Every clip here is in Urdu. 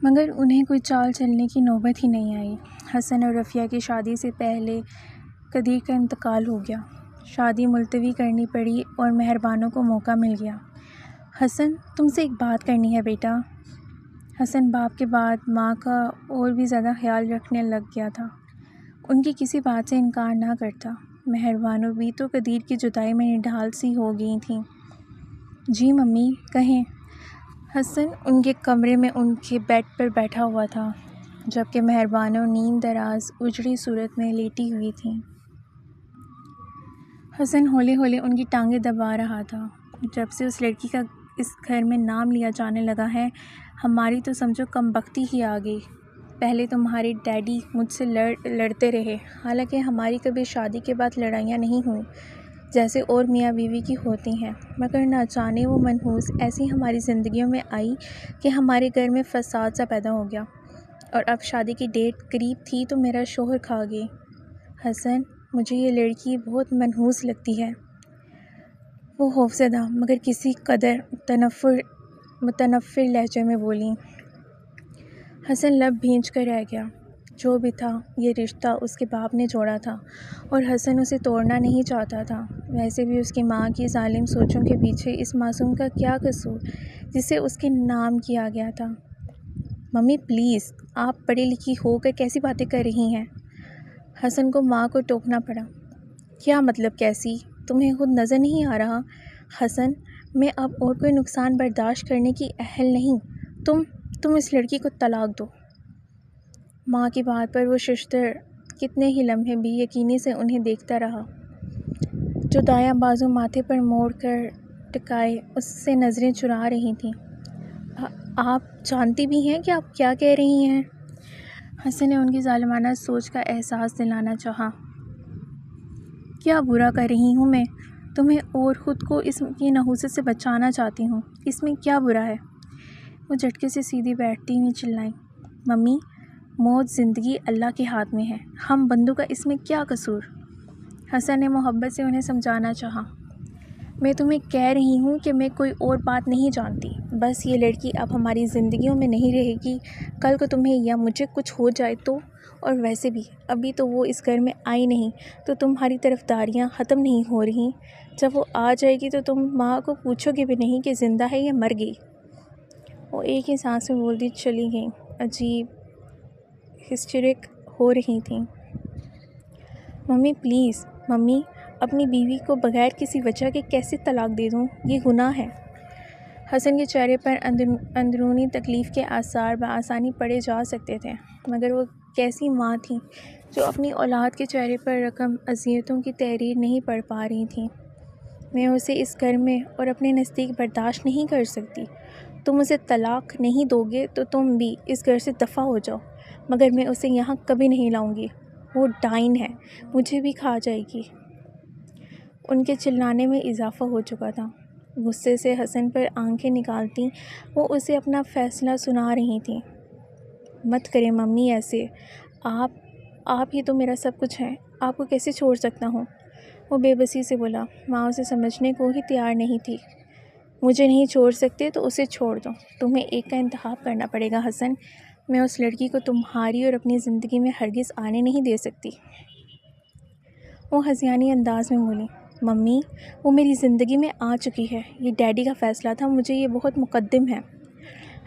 مگر انہیں کوئی چال چلنے کی نوبت ہی نہیں آئی۔ حسن اور رفیہ کی شادی سے پہلے قدیر کا انتقال ہو گیا۔ شادی ملتوی کرنی پڑی اور مہربانوں کو موقع مل گیا۔ حسن، تم سے ایک بات کرنی ہے بیٹا۔ حسن باپ کے بعد ماں کا اور بھی زیادہ خیال رکھنے لگ گیا تھا۔ ان کی کسی بات سے انکار نہ کرتا۔ مہربانوں بھی تو قدیر کی جدائی میں نڈھال سی ہو گئی تھیں۔ جی ممی، کہیں۔ حسن ان کے کمرے میں ان کے بیڈ پر بیٹھا ہوا تھا، جبکہ مہربانوں نیند دراز اجڑی صورت میں لیٹی ہوئی تھیں۔ حسن ہولے ہولے ان کی ٹانگیں دبا رہا تھا۔ جب سے اس لڑکی کا اس گھر میں نام لیا جانے لگا ہے، ہماری تو سمجھو کم بختی ہی آ گئی۔ پہلے تمہارے ڈیڈی مجھ سے لڑتے رہے، حالانکہ ہماری کبھی شادی کے بعد لڑائیاں نہیں ہوئیں جیسے اور میاں بیوی کی ہوتی ہیں، مگر نہ جانے وہ منحوس ایسی ہماری زندگیوں میں آئی کہ ہمارے گھر میں فساد سا پیدا ہو گیا، اور اب شادی کی ڈیٹ قریب تھی تو میرا شوہر کھا گئی۔ حسن، مجھے یہ لڑکی بہت منحوس لگتی ہے۔ وہ خوفزدہ مگر کسی قدر متنفر لہجے میں بولی۔ حسن لب بھینچ کر رہ گیا۔ جو بھی تھا، یہ رشتہ اس کے باپ نے جوڑا تھا اور حسن اسے توڑنا نہیں چاہتا تھا۔ ویسے بھی اس کی ماں کی ظالم سوچوں کے پیچھے اس معصوم کا کیا قصور جسے اس کے نام کیا گیا تھا؟ ممی پلیز، آپ پڑھی لکھی ہو کر کیسی باتیں کر رہی ہیں؟ حسن کو ماں کو ٹوکنا پڑا۔ کیا مطلب کیسی؟ تمہیں خود نظر نہیں آ رہا؟ حسن، میں اب اور کوئی نقصان برداشت کرنے کی اہل نہیں۔ تم اس لڑکی کو طلاق دو۔ ماں کی بات پر وہ ششدر کتنے ہی لمحے بے یقینی سے انہیں دیکھتا رہا، جو دایاں بازو ماتھے پر موڑ کر ٹکائے اس سے نظریں چرا رہی تھیں۔ آپ جانتی بھی ہیں کہ آپ کیا کہہ رہی ہیں؟ حسن نے ان کی ظالمانہ سوچ کا احساس دلانا چاہا۔ کیا برا کر رہی ہوں میں؟ تمہیں اور خود کو اس کی نحوست سے بچانا چاہتی ہوں۔ اس میں کیا برا ہے؟ وہ جھٹکے سے سیدھی بیٹھتی ہوئی چلائیں۔ ممی، موت زندگی اللہ کے ہاتھ میں ہے، ہم بندوں کا اس میں کیا قصور؟ حسن نے محبت سے انہیں سمجھانا چاہا۔ میں تمہیں کہہ رہی ہوں کہ میں کوئی اور بات نہیں جانتی، بس یہ لڑکی اب ہماری زندگیوں میں نہیں رہے گی۔ کل کو تمہیں یا مجھے کچھ ہو جائے تو؟ اور ویسے بھی ابھی تو وہ اس گھر میں آئی نہیں تو تمہاری طرفداریاں ختم نہیں ہو رہی۔ جب وہ آ جائے گی تو تم ماں کو پوچھو گے بھی نہیں کہ زندہ ہے یا مر گئی۔ وہ ایک ہی سانس میں بولتی چلی گئیں، عجیب ہسٹیرک ہو رہی تھیں۔ ممی پلیز، ممی، اپنی بیوی کو بغیر کسی وجہ کے کیسے طلاق دے دوں؟ یہ گناہ ہے۔ حسن کے چہرے پر اندرونی تکلیف کے آثار بآسانی پڑھے جا سکتے تھے، مگر وہ کیسی ماں تھیں جو اپنی اولاد کے چہرے پر رقم اذیتوں کی تحریر نہیں پڑھ پا رہی تھیں۔ میں اسے اس گھر میں اور اپنے نزدیک برداشت نہیں کر سکتی۔ تم اسے طلاق نہیں دو گے تو تم بھی اس گھر سے دفع ہو جاؤ، مگر میں اسے یہاں کبھی نہیں لاؤں گی۔ وہ ڈائن ہے، مجھے بھی کھا جائے گی۔ ان کے چلانے میں اضافہ ہو چکا تھا۔ غصے سے حسن پر آنکھیں نکالتی وہ اسے اپنا فیصلہ سنا رہی تھیں۔ مت کریں ممی ایسے، آپ ہی تو میرا سب کچھ ہیں، آپ کو کیسے چھوڑ سکتا ہوں؟ وہ بے بسی سے بولا۔ ماں اسے سمجھنے کو ہی تیار نہیں تھی۔ مجھے نہیں چھوڑ سکتے تو اسے چھوڑ دو، تمہیں ایک کا انتخاب کرنا پڑے گا حسن۔ میں اس لڑکی کو تمہاری اور اپنی زندگی میں ہرگز آنے نہیں دے سکتی۔ وہ ہذیانی انداز میں بولی۔ ممی، وہ میری زندگی میں آ چکی ہے، یہ ڈیڈی کا فیصلہ تھا، مجھے یہ بہت مقدم ہے۔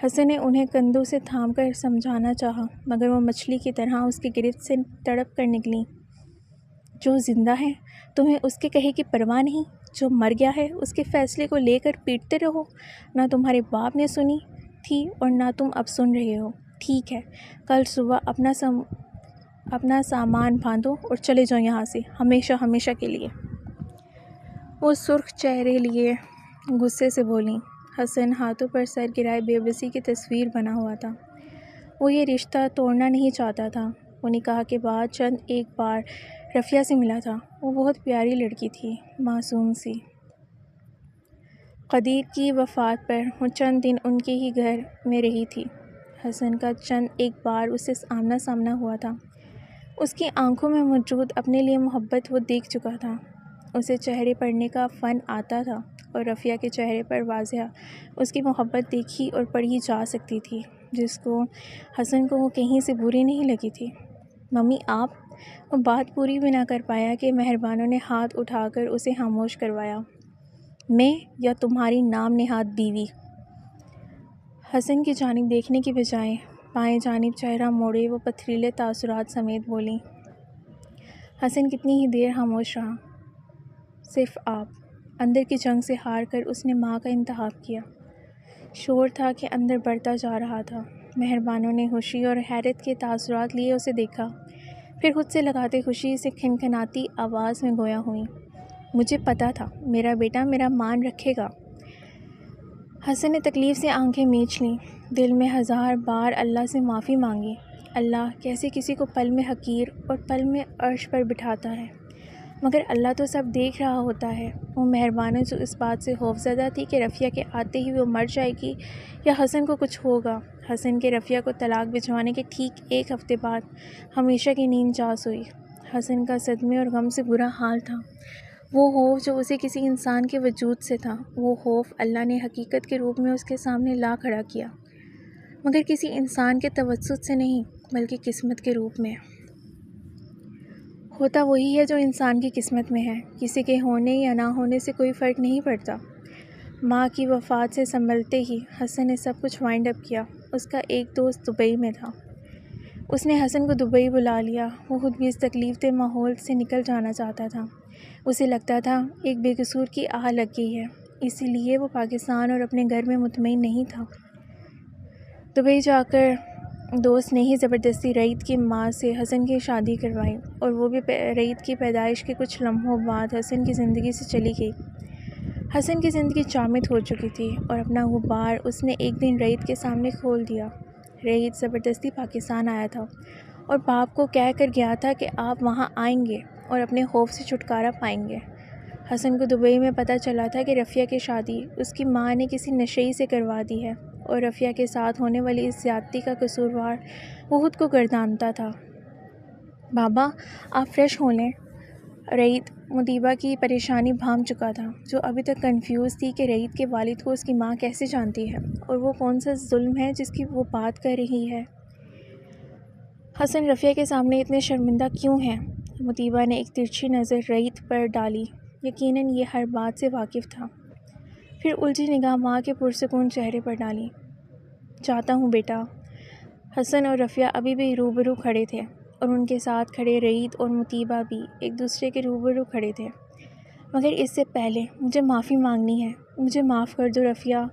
حسن نے انہیں کندھوں سے تھام کر سمجھانا چاہا، مگر وہ مچھلی کی طرح اس کی گرفت سے تڑپ کر نکلیں۔ جو زندہ ہے تمہیں اس کے کہے کی پرواہ نہیں، جو مر گیا ہے اس کے فیصلے کو لے کر پیٹتے رہو۔ نہ تمہارے باپ نے سنی تھی اور نہ تم اب سن رہے ہو۔ ٹھیک ہے، کل صبح اپنا سامان باندھو اور چلے جاؤ یہاں سے، ہمیشہ کے لیے۔ وہ سرخ چہرے لیے غصے سے بولیں۔ حسن ہاتھوں پر سر گرائے بے بسی کی تصویر بنا ہوا تھا۔ وہ یہ رشتہ توڑنا نہیں چاہتا تھا۔ وہ نکاح کے بعد چند ایک بار رفیہ سے ملا تھا۔ وہ بہت پیاری لڑکی تھی، معصوم سی۔ قدیر کی وفات پر وہ چند دن ان کے ہی گھر میں رہی تھی۔ حسن کا چند ایک بار اس سے آمنا سامنا ہوا تھا۔ اس کی آنکھوں میں موجود اپنے لیے محبت وہ دیکھ چکا تھا۔ اسے چہرے پڑھنے کا فن آتا تھا اور رفیہ کے چہرے پر واضح اس کی محبت دیکھی اور پڑھی جا سکتی تھی، جس کو حسن کو وہ کہیں سے بری نہیں لگی تھی۔ ممی آپ، وہ بات پوری بھی نہ کر پایا کہ مہربانوں نے ہاتھ اٹھا کر اسے خاموش کروایا۔ میں یا تمہاری نام نہاد بیوی؟ حسن کی جانب دیکھنے کی بجائے بائیں جانب چہرہ موڑے وہ پتھریلے تاثرات سمیت بولی۔ حسن کتنی ہی دیر خاموش رہا۔ صرف آپ۔ اندر کی جنگ سے ہار کر اس نے ماں کا انتخاب کیا۔ شور تھا کہ اندر بڑھتا جا رہا تھا۔ مہربانوں نے خوشی اور حیرت کے تاثرات لیے اسے دیکھا، پھر خود سے لگاتے خوشی سے کھنکھناتی آواز میں گویا ہوئیں۔ مجھے پتا تھا میرا بیٹا میرا مان رکھے گا۔ حسن نے تکلیف سے آنکھیں میچ لیں، دل میں ہزار بار اللہ سے معافی مانگی۔ اللہ کیسے کسی کو پل میں حقیر اور پل میں عرش پر بٹھاتا ہے، مگر اللہ تو سب دیکھ رہا ہوتا ہے۔ وہ مہربانوں جو اس بات سے خوفزدہ تھی کہ رفیہ کے آتے ہی وہ مر جائے گی یا حسن کو کچھ ہوگا، حسن کے رفیہ کو طلاق بھجوانے کے ٹھیک ایک ہفتے بعد ہمیشہ کی نیند جا سوئی۔ حسن کا صدمے اور غم سے برا حال تھا۔ وہ خوف جو اسے کسی انسان کے وجود سے تھا، وہ خوف اللہ نے حقیقت کے روپ میں اس کے سامنے لا کھڑا کیا، مگر کسی انسان کے توسط سے نہیں بلکہ قسمت کے روپ میں۔ ہوتا وہی ہے جو انسان کی قسمت میں ہے، کسی کے ہونے یا نہ ہونے سے کوئی فرق نہیں پڑتا۔ ماں کی وفات سے سنبھلتے ہی حسن نے سب کچھ وائنڈ اپ کیا۔ اس کا ایک دوست دبئی میں تھا، اس نے حسن کو دبئی بلا لیا۔ وہ خود بھی اس تکلیف دہ ماحول سے نکل جانا چاہتا تھا۔ اسے لگتا تھا ایک بے قصور کی آہ لگ گئی ہے، اسی لیے وہ پاکستان اور اپنے گھر میں مطمئن نہیں تھا۔ دبئی جا کر دوست نے ہی زبردستی رعیت کی ماں سے حسن کی شادی کروائی، اور وہ بھی رعیت کی پیدائش کے کچھ لمحوں بعد حسن کی زندگی سے چلی گئی۔ حسن کی زندگی جامد ہو چکی تھی اور اپنا غبار اس نے ایک دن رعیت کے سامنے کھول دیا۔ رعیت زبردستی پاکستان آیا تھا اور باپ کو کہہ کر گیا تھا کہ آپ وہاں آئیں گے اور اپنے خوف سے چھٹکارا پائیں گے۔ حسن کو دبئی میں پتہ چلا تھا کہ رفیہ کی شادی اس کی ماں نے کسی نشئی سے کروا دی ہے، اور رفیہ کے ساتھ ہونے والی اس زیادتی کا قصوروار وہ خود کو گردانتا تھا۔ بابا آپ فریش ہو لیں۔ رعیت مطیبہ کی پریشانی بھانپ چکا تھا، جو ابھی تک کنفیوز تھی کہ رعیت کے والد کو اس کی ماں کیسے جانتی ہے اور وہ کون سا ظلم ہے جس کی وہ بات کر رہی ہے۔ حسن رفیہ کے سامنے اتنے شرمندہ کیوں ہیں؟ مطیبہ نے ایک ترچھی نظر رعیت پر ڈالی، یقیناً یہ ہر بات سے واقف تھا۔ پھر الجھی نگاہ ماں کے پرسکون چہرے پر ڈالی۔ جاتا ہوں بیٹا۔ حسن اور رفیہ ابھی بھی روبرو کھڑے تھے، اور ان کے ساتھ کھڑے رعیت اور مطیبہ بھی ایک دوسرے کے روبرو کھڑے تھے۔ مگر اس سے پہلے مجھے معافی مانگنی ہے، مجھے معاف کر دو رفیہ۔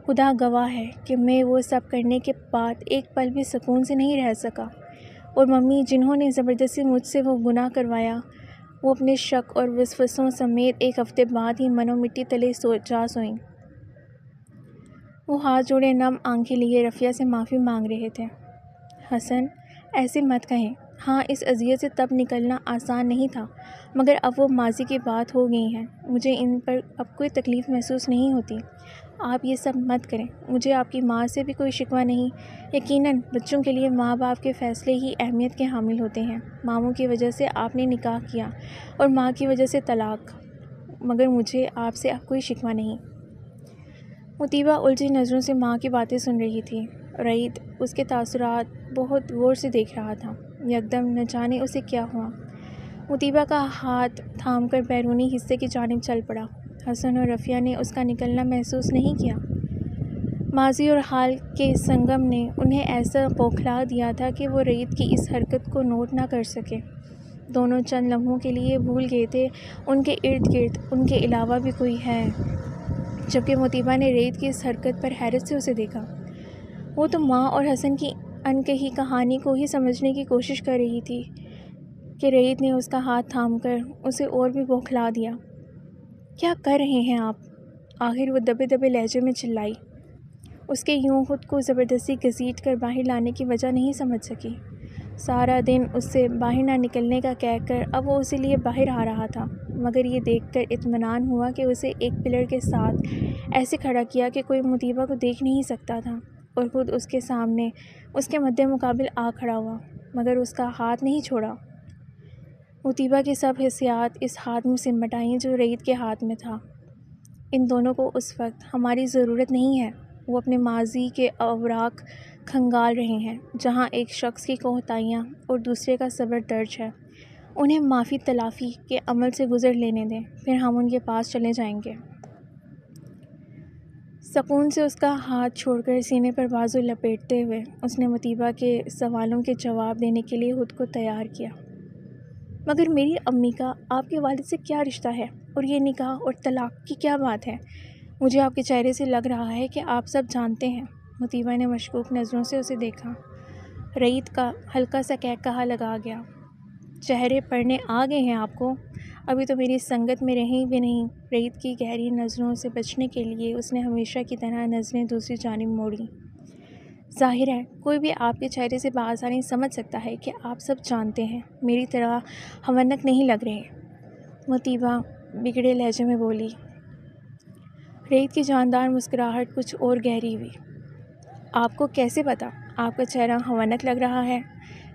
خدا گواہ ہے کہ میں وہ سب کرنے کے بعد ایک پل بھی سکون سے نہیں رہ سکا، اور ممی جنہوں نے زبردستی مجھ سے وہ گناہ کروایا، وہ اپنے شک اور وسوسوں سمیت ایک ہفتے بعد ہی منو مٹی تلے جا سوئیں۔ وہ ہاتھ جوڑے نم آنکھیں لیے رفیہ سے معافی مانگ رہے تھے۔ حسن ایسے مت کہیں۔ ہاں اس اذیت سے تب نکلنا آسان نہیں تھا، مگر اب وہ ماضی کی بات ہو گئی ہے، مجھے ان پر اب کوئی تکلیف محسوس نہیں ہوتی۔ آپ یہ سب مت کریں، مجھے آپ کی ماں سے بھی کوئی شکوہ نہیں۔ یقیناً بچوں کے لیے ماں باپ کے فیصلے ہی اہمیت کے حامل ہوتے ہیں۔ ماموں کی وجہ سے آپ نے نکاح کیا اور ماں کی وجہ سے طلاق، مگر مجھے آپ سے اب کوئی شکوہ نہیں۔ مطیبہ الجھی نظروں سے ماں کی باتیں سن رہی تھی۔ رعیت اس کے تاثرات بہت غور سے دیکھ رہا تھا۔ یکدم نہ جانے اسے کیا ہوا، مطیبہ کا ہاتھ تھام کر بیرونی حصے کی جانب چل پڑا۔ حسن اور رفیہ نے اس کا نکلنا محسوس نہیں کیا۔ ماضی اور حال کے سنگم نے انہیں ایسا بوکھلا دیا تھا کہ وہ رعیت کی اس حرکت کو نوٹ نہ کر سکے۔ دونوں چند لمحوں کے لیے بھول گئے تھے ان کے ارد گرد ان کے علاوہ بھی کوئی ہے، جبکہ مطیبہ نے رعیت کی اس حرکت پر حیرت سے اسے دیکھا۔ وہ تو ماں اور حسن کی انکہی کہانی کو ہی سمجھنے کی کوشش کر رہی تھی کہ رعیت نے اس کا ہاتھ تھام کر اسے اور بھی بوکھلا دیا۔ کیا کر رہے ہیں آپ؟ آخر وہ دبے دبے لہجے میں چلائی۔ اس کے یوں خود کو زبردستی گھسیٹ کر باہر لانے کی وجہ نہیں سمجھ سکی۔ سارا دن اس سے باہر نہ نکلنے کا کہہ کر اب وہ اسی لیے باہر آ رہا تھا، مگر یہ دیکھ کر اطمینان ہوا کہ اسے ایک پلر کے ساتھ ایسے کھڑا کیا کہ کوئی مطیبہ کو دیکھ نہیں سکتا تھا، اور خود اس کے سامنے اس کے مد مقابل آ کھڑا ہوا، مگر اس کا ہاتھ نہیں چھوڑا۔ مطیبہ کی سب حسیات اس ہاتھ میں سمٹ آئیں جو رعیت کے ہاتھ میں تھا۔ ان دونوں کو اس وقت ہماری ضرورت نہیں ہے۔ وہ اپنے ماضی کے اوراق کھنگال رہے ہیں جہاں ایک شخص کی کوتاہیاں اور دوسرے کا صبر درج ہے۔ انہیں معافی تلافی کے عمل سے گزر لینے دیں، پھر ہم ان کے پاس چلے جائیں گے۔ سکون سے اس کا ہاتھ چھوڑ کر سینے پر بازو لپیٹتے ہوئے اس نے مطیبہ کے سوالوں کے جواب دینے کے لیے خود کو تیار کیا۔ مگر میری امی کا آپ کے والد سے کیا رشتہ ہے، اور یہ نکاح اور طلاق کی کیا بات ہے؟ مجھے آپ کے چہرے سے لگ رہا ہے کہ آپ سب جانتے ہیں۔ مطیبہ نے مشکوک نظروں سے اسے دیکھا۔ رعیت کا ہلکا سا کہا لگا گیا۔ چہرے پڑھنے آ گئے ہیں آپ کو؟ ابھی تو میری سنگت میں رہیں بھی نہیں۔ رعیت کی گہری نظروں سے بچنے کے لیے اس نے ہمیشہ کی طرح نظریں دوسری جانب موڑیں۔ ظاہر ہے کوئی بھی آپ کے چہرے سے بآسانی سمجھ سکتا ہے کہ آپ سب جانتے ہیں، میری طرح ہونک نہیں لگ رہے۔ مطیبہ بگڑے لہجے میں بولی۔ رعیت کی جاندار مسکراہٹ کچھ اور گہری ہوئی۔ آپ کو کیسے پتا؟ آپ کا چہرہ ہونک لگ رہا ہے؟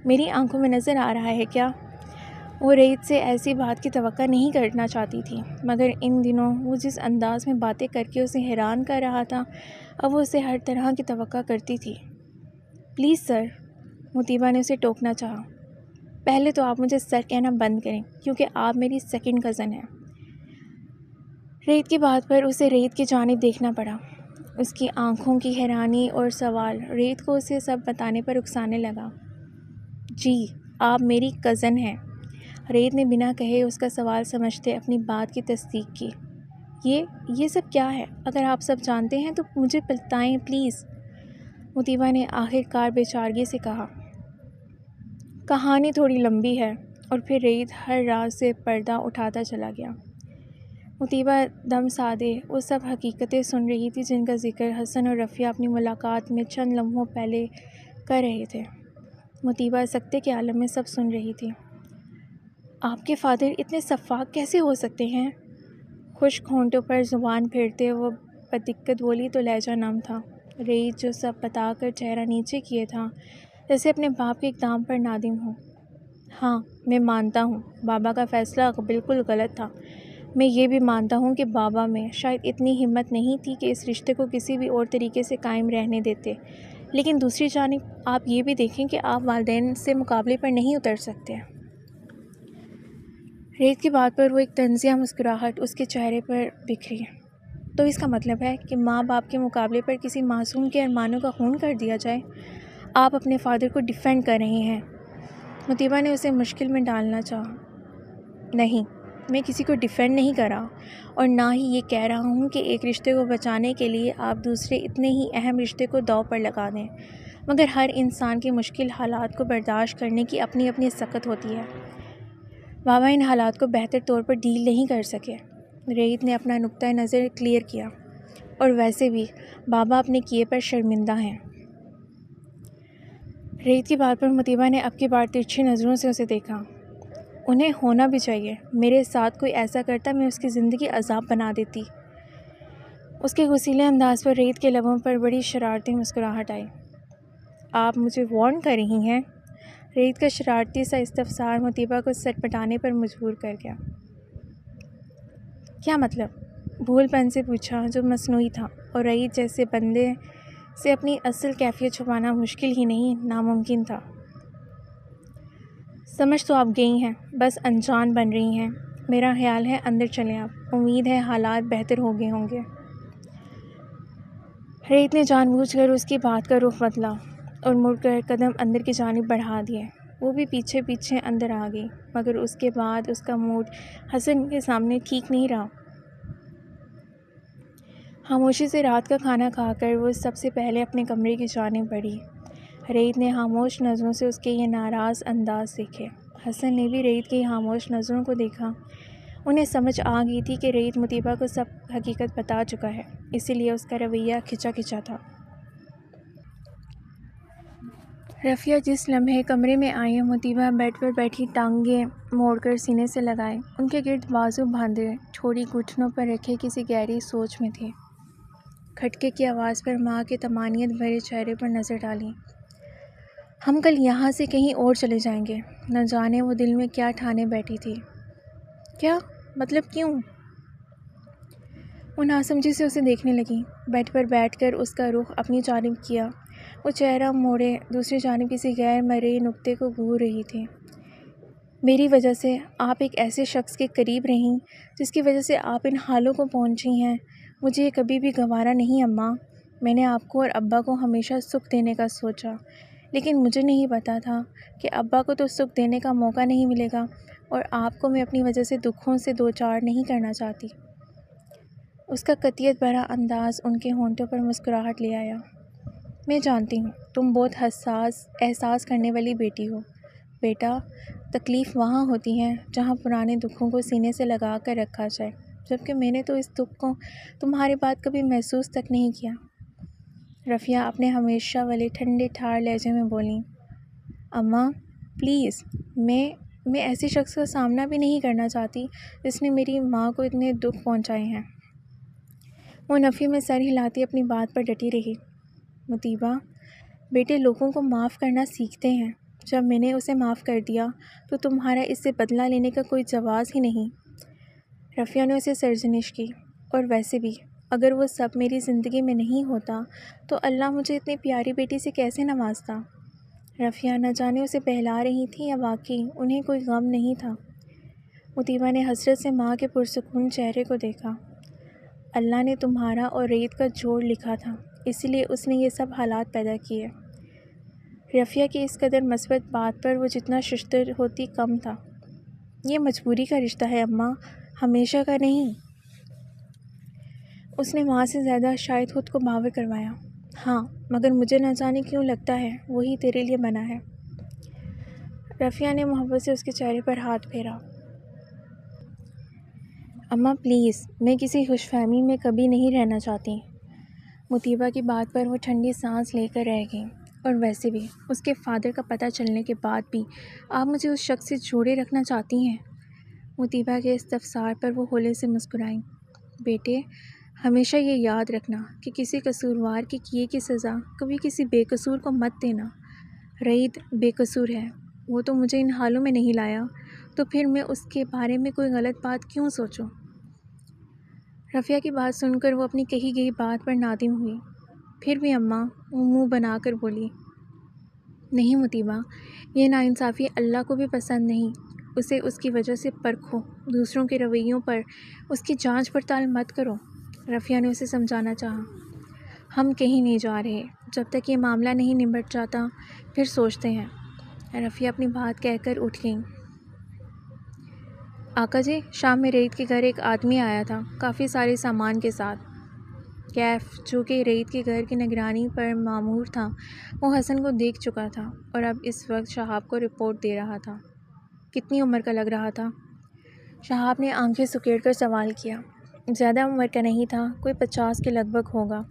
میری آنکھوں میں نظر آ رہا ہے کیا؟ وہ رعیت سے ایسی بات کی توقع نہیں کرنا چاہتی تھی، مگر ان دنوں وہ جس انداز میں باتیں کر کے اسے حیران کر رہا تھا، اب وہ اسے ہر طرح کی توقع کرتی تھی۔ پلیز سر، مطیبہ نے اسے ٹوکنا چاہا۔ پہلے تو آپ مجھے سر کہنا بند کریں، کیونکہ آپ میری سیکنڈ کزن ہیں۔ رعیت کی بات پر اسے رعیت کی جانب دیکھنا پڑا۔ اس کی آنکھوں کی حیرانی اور سوال رعیت کو اسے سب بتانے پر اکسانے لگا۔ جی، آپ میری کزن ہیں۔ رعیت نے بنا کہے اس کا سوال سمجھتے اپنی بات کی تصدیق کی۔ یہ سب کیا ہے؟ اگر آپ سب جانتے ہیں تو مجھے بتائیں پلیز، مطیبہ نے آخر کار بے چارگی سے کہا۔ کہانی تھوڑی لمبی ہے، اور پھر رعیت ہر راز سے پردہ اٹھاتا چلا گیا۔ مطیبہ دم سادے وہ سب حقیقتیں سن رہی تھی جن کا ذکر حسن اور رفیہ اپنی ملاقات میں چند لمحوں پہلے کر رہے تھے۔ مطیبہ سکتے کے عالم میں سب سن رہی تھی۔ آپ کے فادر اتنے شفاف کیسے ہو سکتے ہیں؟ خشک ہونٹوں پر زبان پھیرتے وہ بدقت بولی تو لہجہ نم تھا۔ رعیت جو سب بتا کر چہرہ نیچے کیے تھا، جیسے اپنے باپ کے اقدام پر نادم ہو۔ ہاں، میں مانتا ہوں بابا کا فیصلہ بالکل غلط تھا۔ میں یہ بھی مانتا ہوں کہ بابا میں شاید اتنی ہمت نہیں تھی کہ اس رشتے کو کسی بھی اور طریقے سے قائم رہنے دیتے، لیکن دوسری جانب آپ یہ بھی دیکھیں کہ آپ والدین سے مقابلے پر نہیں اتر سکتے۔ رعیت کی بات پر وہ ایک طنزیہ مسکراہٹ اس کے چہرے پر بکھری۔ تو اس کا مطلب ہے کہ ماں باپ کے مقابلے پر کسی معصوم کے ارمانوں کا خون کر دیا جائے؟ آپ اپنے فادر کو ڈیفینڈ کر رہے ہیں۔ مطیبہ نے اسے مشکل میں ڈالنا چاہا۔ نہیں، میں کسی کو ڈیفینڈ نہیں کر رہا، اور نہ ہی یہ کہہ رہا ہوں کہ ایک رشتے کو بچانے کے لیے آپ دوسرے اتنے ہی اہم رشتے کو داؤ پر لگا دیں، مگر ہر انسان کے مشکل حالات کو برداشت کرنے کی اپنی اپنی سخت ہوتی ہے۔ بابا ان حالات کو بہتر طور پر ڈیل نہیں کر سکے۔ رعیت نے اپنا نقطۂ نظر کلیئر کیا۔ اور ویسے بھی بابا اپنے کیے پر شرمندہ ہیں۔ رعیت کی بات پر مطیبہ نے اب کی بار ترچھی نظروں سے اسے دیکھا۔ انہیں ہونا بھی چاہیے۔ میرے ساتھ کوئی ایسا کرتا میں اس کی زندگی عذاب بنا دیتی۔ اس کے غصیلے انداز پر رعیت کے لبوں پر بڑی شرارتی مسکراہٹ آئی۔ آپ مجھے وارن کر رہی ہیں؟ رعیت کا شرارتی سا استفسار مطیبہ کو سر پٹانے پر مجبور کر گیا۔ کیا مطلب؟ بھول پن سے پوچھا جو مصنوعی تھا، اور رعیت جیسے بندے سے اپنی اصل کیفیت چھپانا مشکل ہی نہیں ناممکن تھا۔ سمجھ تو آپ گئی ہیں، بس انجان بن رہی ہیں۔ میرا خیال ہے اندر چلیں آپ، امید ہے حالات بہتر ہو گئے ہوں گے۔ رعیت نے جان بوجھ کر اس کی بات کا رخ بدلا اور مڑ کر قدم اندر کی جانب بڑھا دیے۔ وہ بھی پیچھے پیچھے اندر آ گئی، مگر اس کے بعد اس کا موڈ حسن کے سامنے ٹھیک نہیں رہا۔ خاموشی سے رات کا کھانا کھا کر وہ سب سے پہلے اپنے کمرے کی جانب بڑھی۔ رعیت نے خاموش نظروں سے اس کے یہ ناراض انداز دیکھے۔ حسن نے بھی رعیت کی خاموش نظروں کو دیکھا۔ انہیں سمجھ آ گئی تھی کہ رعیت مطیبہ کو سب حقیقت بتا چکا ہے، اسی لیے اس کا رویہ کھچا کھچا تھا۔ رفیہ جس لمحے کمرے میں آئی، مطیبہ بیڈ پر بیٹھی ٹانگیں موڑ کر سینے سے لگائے، ان کے گرد بازو باندھے ٹھوڑی گھٹنوں پر رکھے کسی گہری سوچ میں تھی۔ کھٹکے کی آواز پر ماں کے طمانینت بھرے چہرے پر نظر ڈالی۔ ہم کل یہاں سے کہیں اور چلے جائیں گے۔ نہ جانے وہ دل میں کیا ٹھانے بیٹھی تھی۔ کیا مطلب کیوں؟ وہ ناسمجھی سے اسے دیکھنے لگی۔ بیڈ پر بیٹھ کر اس کا رخ اپنی جانب کیا۔ وہ چہرہ موڑے دوسری جانب کسی غیر مرئی نقطے کو گھور رہی تھی۔ میری وجہ سے آپ ایک ایسے شخص کے قریب رہیں جس کی وجہ سے آپ ان حالوں کو پہنچی ہیں۔ مجھے یہ کبھی بھی گوارا نہیں اماں۔ میں نے آپ کو اور ابا کو ہمیشہ سکھ دینے کا سوچا، لیکن مجھے نہیں پتا تھا کہ ابا کو تو سکھ دینے کا موقع نہیں ملے گا، اور آپ کو میں اپنی وجہ سے دکھوں سے دوچار نہیں کرنا چاہتی۔ اس کا قطعیت بھرا انداز ان کے ہونٹوں پر مسکراہٹ لے آیا۔ میں جانتی ہوں تم بہت حساس احساس کرنے والی بیٹی ہو بیٹا۔ تکلیف وہاں ہوتی ہے جہاں پرانے دکھوں کو سینے سے لگا کر رکھا جائے، جبکہ میں نے تو اس دکھ کو تمہارے بعد کبھی محسوس تک نہیں کیا۔ رفیہ اپنے ہمیشہ والے ٹھنڈے ٹھار لہجے میں بولیں۔ اماں پلیز، میں ایسے شخص کا سامنا بھی نہیں کرنا چاہتی جس نے میری ماں کو اتنے دکھ پہنچائے ہیں۔ وہ نفی میں سر ہلاتی اپنی بات پر ڈٹی رہی۔ مطیبہ، بیٹے لوگوں کو معاف کرنا سیکھتے ہیں۔ جب میں نے اسے معاف کر دیا تو تمہارا اس سے بدلہ لینے کا کوئی جواز ہی نہیں۔ رفیہ نے اسے سرزنش کی۔ اور ویسے بھی اگر وہ سب میری زندگی میں نہیں ہوتا تو اللہ مجھے اتنی پیاری بیٹی سے کیسے نوازتا۔ رفیہ نہ جانے اسے بہلا رہی تھی یا واقعی انہیں کوئی غم نہیں تھا۔ مطیبہ نے حسرت سے ماں کے پرسکون چہرے کو دیکھا۔ اللہ نے تمہارا اور ریت کا جوڑ لکھا تھا، اسی لیے اس نے یہ سب حالات پیدا کیے۔ رفیہ کی اس قدر مثبت بات پر وہ جتنا ششدر ہوتی کم تھا۔ یہ مجبوری کا رشتہ ہے اماں، ہمیشہ کا نہیں۔ اس نے ماں سے زیادہ شاید خود کو باور کروایا۔ ہاں، مگر مجھے نہ جانے کیوں لگتا ہے وہی تیرے لیے بنا ہے۔ رفیہ نے محبت سے اس کے چہرے پر ہاتھ پھیرا۔ اماں پلیز، میں کسی خوش فہمی میں کبھی نہیں رہنا چاہتی۔ مطیبہ کی بات پر وہ ٹھنڈی سانس لے کر رہ گئی۔ اور ویسے بھی اس کے فادر کا پتہ چلنے کے بعد بھی آپ مجھے اس شخص سے جوڑے رکھنا چاہتی ہیں؟ مطیبہ کے استفسار پر وہ ہولے سے مسکرائیں۔ بیٹے، ہمیشہ یہ یاد رکھنا کہ کسی قصوروار کے کیے کی سزا کبھی کسی بے قصور کو مت دینا۔ رعید بے قصور ہے، وہ تو مجھے ان حالوں میں نہیں لایا، تو پھر میں اس کے بارے میں کوئی غلط بات کیوں سوچوں؟ رفیہ کی بات سن کر وہ اپنی کہی گئی بات پر نادم ہوئی۔ پھر بھی اماں، وہ منہ بنا کر بولی۔ نہیں مطیبہ، یہ ناانصافی اللہ کو بھی پسند نہیں۔ اسے اس کی وجہ سے پرکھو، دوسروں کے رویوں پر اس کی جانچ پڑتال مت کرو۔ رفیہ نے اسے سمجھانا چاہا۔ ہم کہیں نہیں جا رہے، جب تک یہ معاملہ نہیں نمٹ جاتا پھر سوچتے ہیں۔ رفیہ اپنی بات کہہ کر اٹھ گئی۔ آقا جی، شام میں رعید کے گھر ایک آدمی آیا تھا، کافی سارے سامان کے ساتھ۔ کیف، جو کہ رعید کے گھر کی نگرانی پر مامور تھا، وہ حسن کو دیکھ چکا تھا اور اب اس وقت شہاب کو رپورٹ دے رہا تھا۔ کتنی عمر کا لگ رہا تھا؟ شہاب نے آنکھیں سکیڑ کر سوال کیا۔ زیادہ عمر کا نہیں تھا، کوئی 50 کے لگ بھگ ہوگا،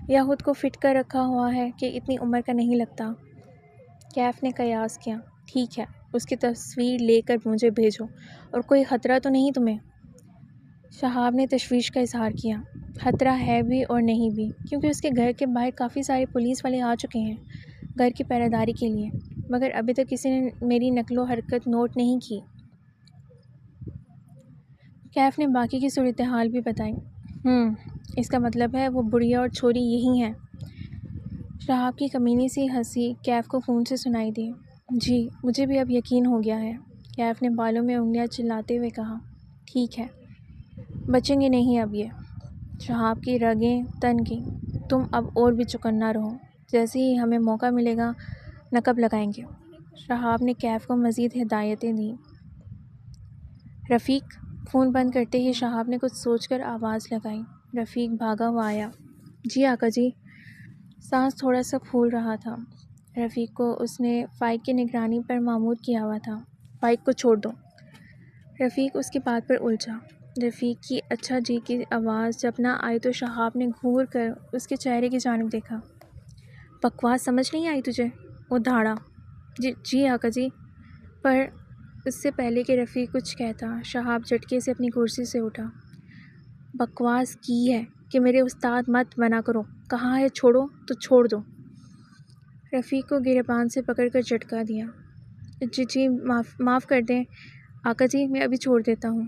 یا خود کو فٹ کر رکھا ہوا ہے کہ اتنی عمر کا نہیں لگتا۔ کیف نے قیاس کیا۔ ٹھیک ہے، اس کی تصویر لے کر مجھے بھیجو، اور کوئی خطرہ تو نہیں تمہیں؟ شہاب نے تشویش کا اظہار کیا۔ خطرہ ہے بھی اور نہیں بھی، کیونکہ اس کے گھر کے باہر کافی سارے پولیس والے آ چکے ہیں گھر کی پہرہ داری کے لیے، مگر ابھی تک کسی نے میری نقل و حرکت نوٹ نہیں کی۔ کیف نے باقی کی صورتحال بھی بتائی۔ اس کا مطلب ہے وہ بڑھیا اور چھوری یہی ہیں۔ شہاب کی کمینی سی ہنسی کیف کو خون سے سنائی دی۔ جی، مجھے بھی اب یقین ہو گیا ہے، کیف نے بالوں میں انگلیاں چلاتے ہوئے کہا۔ ٹھیک ہے، بچیں گے نہیں اب یہ۔ شہاب کی رگیں تن گئیں۔ تم اب اور بھی چکنا رہو، جیسے ہی ہمیں موقع ملے گا نقب لگائیں گے۔ شہاب نے کیف کو مزید ہدایتیں دیں۔ رفیق، فون بند کرتے ہی شہاب نے کچھ سوچ کر آواز لگائی۔ رفیق بھاگا ہوا آیا۔ جی آقا جی۔ سانس تھوڑا سا پھول رہا تھا۔ رفیق کو اس نے فائق کی نگرانی پر مامور کیا ہوا تھا۔ فائق کو چھوڑ دو۔ رفیق اس کی بات پر الجھا۔ رفیق کی اچھا جی کی آواز جب نہ آئی تو شہاب نے گھور کر اس کے چہرے کی جانب دیکھا۔ بکواس سمجھ نہیں آئی تجھے؟ وہ دھاڑا۔ جی آقا جی۔ پر اس سے پہلے کہ رفیق کچھ کہتا، شہاب جھٹکے سے اپنی کرسی سے اٹھا۔ بکواس کی ہے کہ میرے استاد مت بنا کرو، کہا ہے چھوڑو تو چھوڑ دو۔ رفیق کو گریبان سے پکڑ کر جھٹکا دیا۔ جی معاف کر دیں آقا جی، میں ابھی چھوڑ دیتا ہوں۔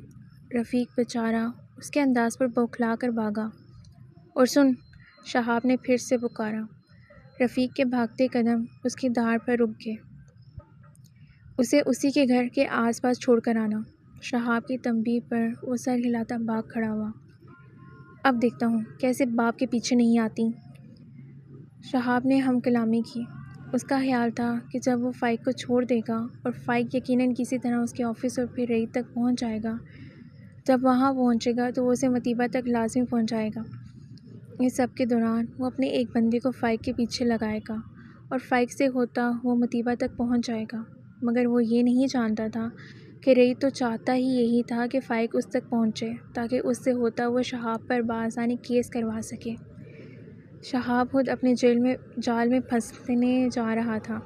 رفیق بیچارہ اس کے انداز پر بوکھلا کر بھاگا۔ اور سن، شہاب نے پھر سے پکارا۔ رفیق کے بھاگتے قدم اس کی داڑھ پر رک گئے۔ اسے اسی کے گھر کے آس پاس چھوڑ کر آنا۔ شہاب کی تنبیہ پر وہ سر ہلاتا بھاگ کھڑا ہوا۔ اب دیکھتا ہوں کیسے باپ کے پیچھے نہیں آتی۔ شہاب نے ہم کلامی کی۔ اس کا خیال تھا کہ جب وہ فائق کو چھوڑ دے گا اور فائق یقیناً کسی طرح اس کے آفس اور پھر رعیت تک پہنچ جائے گا، جب وہاں پہنچے گا تو وہ اسے مطیبہ تک لازمی پہنچائے گا۔ اس سب کے دوران وہ اپنے ایک بندے کو فائق کے پیچھے لگائے گا اور فائق سے ہوتا وہ مطیبہ تک پہنچ جائے گا، مگر وہ یہ نہیں جانتا تھا کہ رعیت تو چاہتا ہی یہی تھا کہ فائق اس تک پہنچے تاکہ اس سے ہوتا وہ شہاب پر بآسانی کیس کروا سکے۔ شہاب خود اپنے جال میں پھنسنے جا رہا تھا۔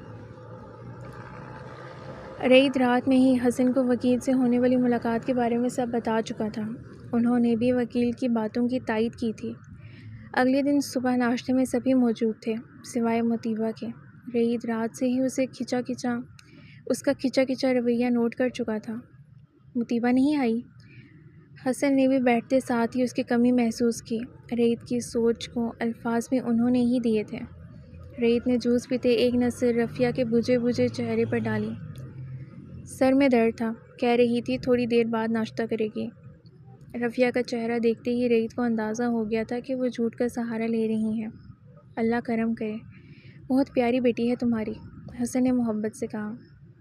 رعیت رات میں ہی حسن کو وکیل سے ہونے والی ملاقات کے بارے میں سب بتا چکا تھا۔ انہوں نے بھی وکیل کی باتوں کی تائید کی تھی۔ اگلے دن صبح ناشتے میں سبھی موجود تھے سوائے مطیبہ کے۔ رعیت رات سے ہی اس کا کھچا کھچا رویہ نوٹ کر چکا تھا۔ مطیبہ نہیں آئی؟ حسن نے بھی بیٹھتے ساتھ ہی اس کی کمی محسوس کی۔ رعیت کی سوچ کو الفاظ بھی انہوں نے ہی دیے تھے۔ رعیت نے جوس پیتے ایک نظر رفیہ کے بجھے بجھے چہرے پر ڈالی۔ سر میں درد تھا، کہہ رہی تھی تھوڑی دیر بعد ناشتہ کرے گی۔ رفیہ کا چہرہ دیکھتے ہی رعیت کو اندازہ ہو گیا تھا کہ وہ جھوٹ کا سہارا لے رہی ہیں۔ اللہ کرم کرے، بہت پیاری بیٹی ہے تمہاری، حسن نے محبت سے کہا۔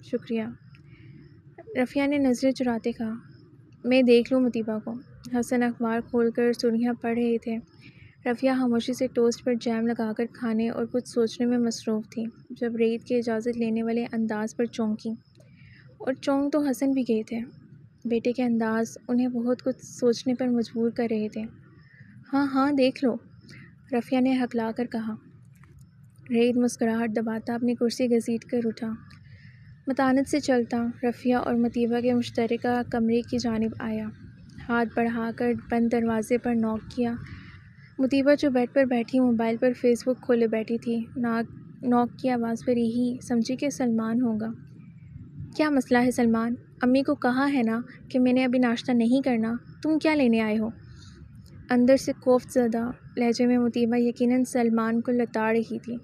شکریہ، رفیہ نے نظریں چراتے کہا۔ میں دیکھ لوں مطیبہ کو۔ حسن اخبار کھول کر سرخیاں پڑھ رہے تھے۔ رفیہ خاموشی سے ٹوسٹ پر جیم لگا کر کھانے اور کچھ سوچنے میں مصروف تھی جب رعیت کے اجازت لینے والے انداز پر چونکی۔ اور چونک تو حسن بھی گئے تھے۔ بیٹے کے انداز انہیں بہت کچھ سوچنے پر مجبور کر رہے تھے۔ ہاں دیکھ لو، رفیہ نے ہکلا کر کہا۔ رعیت مسکراہٹ دباتا اپنی کرسی گھسیٹ کر اٹھا۔ متانت سے چلتا رفیہ اور مطیبہ کے مشترکہ کمرے کی جانب آیا۔ ہاتھ بڑھا کر بند دروازے پر نوک کیا۔ مطیبہ جو بیڈ پر بیٹھی موبائل پر فیس بک کھولے بیٹھی تھی، نوک کی آواز پر یہی سمجھی کہ سلمان ہوگا۔ کیا مسئلہ ہے سلمان؟ امی کو کہا ہے نا کہ میں نے ابھی ناشتہ نہیں کرنا، تم کیا لینے آئے ہو؟ اندر سے خوف زدہ لہجے میں مطیبہ یقیناً سلمان کو لتاڑ رہی تھی۔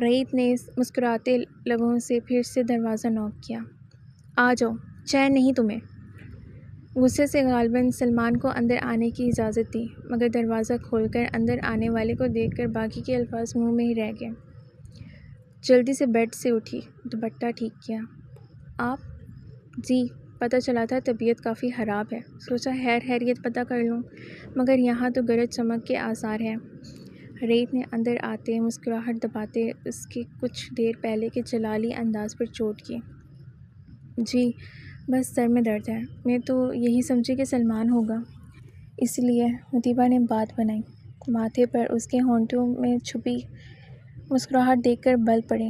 رعیت نے مسکراتے لبوں سے پھر سے دروازہ نوک کیا۔ آ جاؤ، چین نہیں تمہیں؟ غصے سے غالباً سلمان کو اندر آنے کی اجازت دی، مگر دروازہ کھول کر اندر آنے والے کو دیکھ کر باقی کے الفاظ منہ میں ہی رہ گئے۔ جلدی سے بیڈ سے اٹھی، دوپٹہ ٹھیک کیا۔ آپ؟ جی، پتہ چلا تھا طبیعت کافی خراب ہے، سوچا خیریت پتہ کر لوں، مگر یہاں تو گرج چمک کے آثار ہیں۔ رعیت نے اندر آتے مسکراہٹ دباتے اس کے کچھ دیر پہلے کے جلالی انداز پر چوٹ کی۔ جی، بس سر میں درد ہے، میں تو یہی سمجھی کہ سلمان ہوگا، اس لیے مطیبہ نے بات بنائی۔ ماتھے پر اس کے ہونٹوں میں چھپی مسکراہٹ دیکھ کر بل پڑے۔